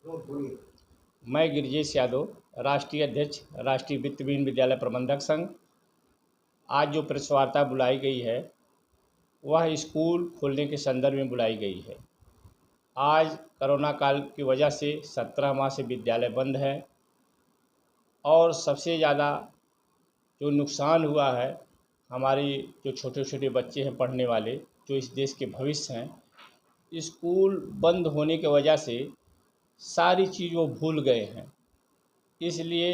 मैं गिरिजेश यादव, राष्ट्रीय अध्यक्ष, राष्ट्रीय वित्तहीन विद्यालय प्रबंधक संघ। आज जो प्रेस वार्ता बुलाई गई है वह स्कूल खोलने के संदर्भ में बुलाई गई है। आज कोरोना काल की वजह से 17 माह से विद्यालय बंद है और सबसे ज़्यादा जो नुकसान हुआ है, हमारी जो छोटे छोटे बच्चे हैं पढ़ने वाले, जो इस देश के भविष्य हैं, स्कूल बंद होने की वजह से सारी चीज़ वो भूल गए हैं। इसलिए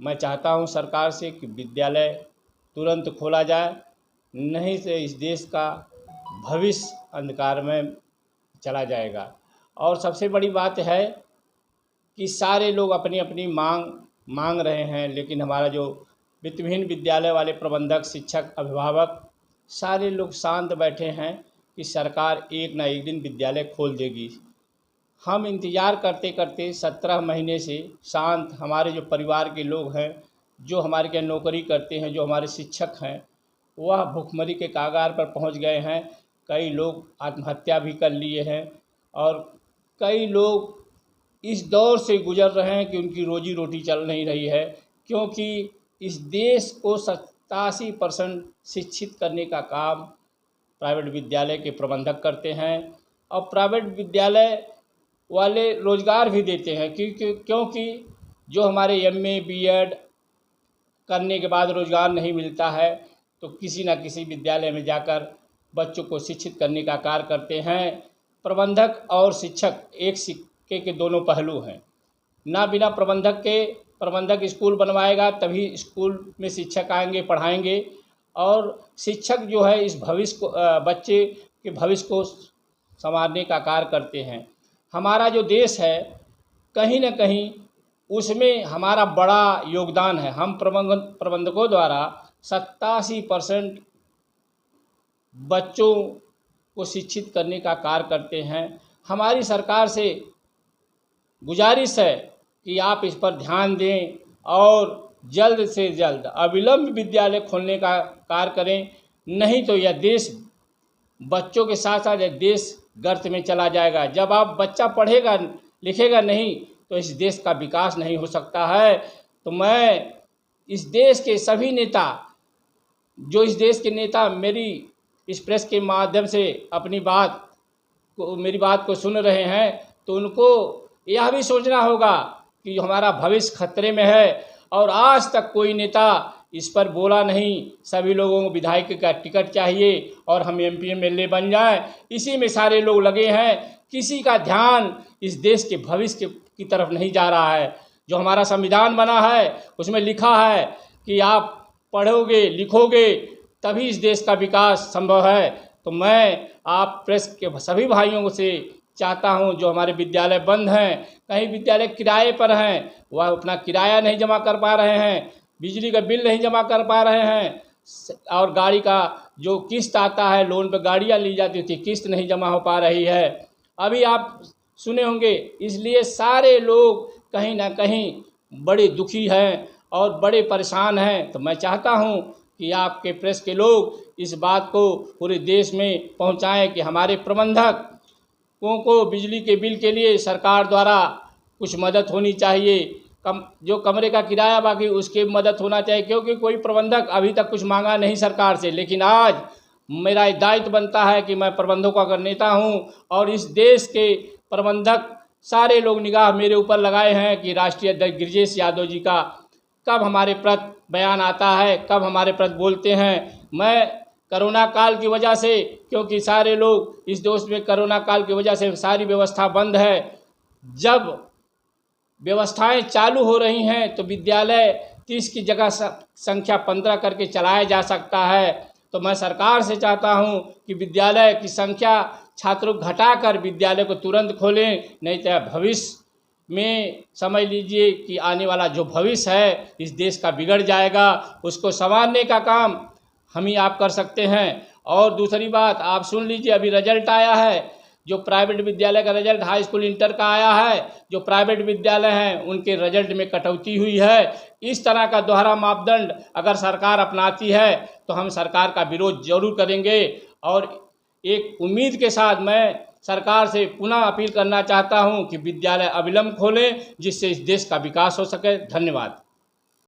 मैं चाहता हूं सरकार से कि विद्यालय तुरंत खोला जाए, नहीं तो इस देश का भविष्य अंधकार में चला जाएगा। और सबसे बड़ी बात है कि सारे लोग अपनी अपनी मांग रहे हैं, लेकिन हमारा जो वित्तहीन विद्यालय वाले प्रबंधक, शिक्षक, अभिभावक सारे लोग शांत बैठे हैं कि सरकार एक ना एक दिन विद्यालय खोल देगी। हम इंतज़ार करते करते 17 महीने से शांत, हमारे जो परिवार के लोग हैं, जो हमारे यहाँ नौकरी करते हैं, जो हमारे शिक्षक हैं, वह भुखमरी के कागार पर पहुंच गए हैं। कई लोग आत्महत्या भी कर लिए हैं और कई लोग इस दौर से गुजर रहे हैं कि उनकी रोजी रोटी चल नहीं रही है, क्योंकि इस देश को 87% शिक्षित करने का काम प्राइवेट विद्यालय के प्रबंधक करते हैं और प्राइवेट विद्यालय वाले रोज़गार भी देते हैं, क्योंकि जो हमारे MA BEd करने के बाद रोज़गार नहीं मिलता है तो किसी न किसी विद्यालय में जाकर बच्चों को शिक्षित करने का कार्य करते हैं। प्रबंधक और शिक्षक एक सिक्के के दोनों पहलू हैं। ना बिना प्रबंधक स्कूल बनवाएगा तभी स्कूल में शिक्षक आएंगे, पढ़ाएंगे, और शिक्षक जो है इस भविष्य को, बच्चे के भविष्य को संवारने का कार्य करते हैं। हमारा जो देश है कहीं न कहीं उसमें हमारा बड़ा योगदान है। हम प्रबंधकों द्वारा 87% बच्चों को शिक्षित करने का कार्य करते हैं। हमारी सरकार से गुजारिश है कि आप इस पर ध्यान दें और जल्द से जल्द अविलंब विद्यालय खोलने का कार्य करें, नहीं तो यह देश बच्चों के साथ साथ यह देश गर्त में चला जाएगा। जब आप बच्चा पढ़ेगा लिखेगा नहीं तो इस देश का विकास नहीं हो सकता है। तो मैं इस देश के सभी नेता, जो इस देश के नेता मेरी इस प्रेस के माध्यम से मेरी बात को सुन रहे हैं, तो उनको यह भी सोचना होगा कि हमारा भविष्य खतरे में है और आज तक कोई नेता इस पर बोला नहीं। सभी लोगों को विधायक का टिकट चाहिए और हम MP MLA बन जाएं, इसी में सारे लोग लगे हैं। किसी का ध्यान इस देश के भविष्य की तरफ नहीं जा रहा है। जो हमारा संविधान बना है उसमें लिखा है कि आप पढ़ोगे लिखोगे तभी इस देश का विकास संभव है। तो मैं आप प्रेस के सभी भाइयों से चाहता हूं, जो हमारे विद्यालय बंद हैं, कहीं विद्यालय किराए पर हैं, वह अपना किराया नहीं जमा कर पा रहे हैं, बिजली का बिल नहीं जमा कर पा रहे हैं, और गाड़ी का जो किस्त आता है, लोन पे गाड़ियाँ ली जाती थी, किस्त नहीं जमा हो पा रही है। अभी आप सुने होंगे, इसलिए सारे लोग कहीं ना कहीं बड़े दुखी हैं और बड़े परेशान हैं। तो मैं चाहता हूं कि आपके प्रेस के लोग इस बात को पूरे देश में पहुंचाएं कि हमारे प्रबंधकों को बिजली के बिल के लिए सरकार द्वारा कुछ मदद होनी चाहिए। जो कमरे का किराया बाकी उसके मदद होना चाहिए, क्योंकि कोई प्रबंधक अभी तक कुछ मांगा नहीं सरकार से। लेकिन आज मेरा दायित्व बनता है कि मैं प्रबंधकों का नेता हूं और इस देश के प्रबंधक सारे लोग निगाह मेरे ऊपर लगाए हैं कि राष्ट्रीय अध्यक्ष गिरिजेश यादव जी का कब हमारे प्रति बयान आता है, कब हमारे प्रति बोलते हैं। मैं कोरोना काल की वजह से, क्योंकि सारे लोग इस देश में कोरोना काल की वजह से सारी व्यवस्था बंद है, जब व्यवस्थाएं चालू हो रही हैं तो विद्यालय 30 की जगह संख्या 15 करके चलाया जा सकता है। तो मैं सरकार से चाहता हूं कि विद्यालय की संख्या छात्रों घटाकर विद्यालय को तुरंत खोलें, नहीं तो भविष्य में समझ लीजिए कि आने वाला जो भविष्य है इस देश का बिगड़ जाएगा। उसको संवारने का काम हम ही आप कर सकते हैं। और दूसरी बात, आप सुन लीजिए, अभी रिजल्ट आया है, जो प्राइवेट विद्यालय का रिजल्ट हाई स्कूल इंटर का आया है, जो प्राइवेट विद्यालय हैं उनके रिजल्ट में कटौती हुई है। इस तरह का दोहरा मापदंड अगर सरकार अपनाती है तो हम सरकार का विरोध जरूर करेंगे। और एक उम्मीद के साथ मैं सरकार से पुनः अपील करना चाहता हूं कि विद्यालय अविलंब खोलें, जिससे इस देश का विकास हो सके। धन्यवाद।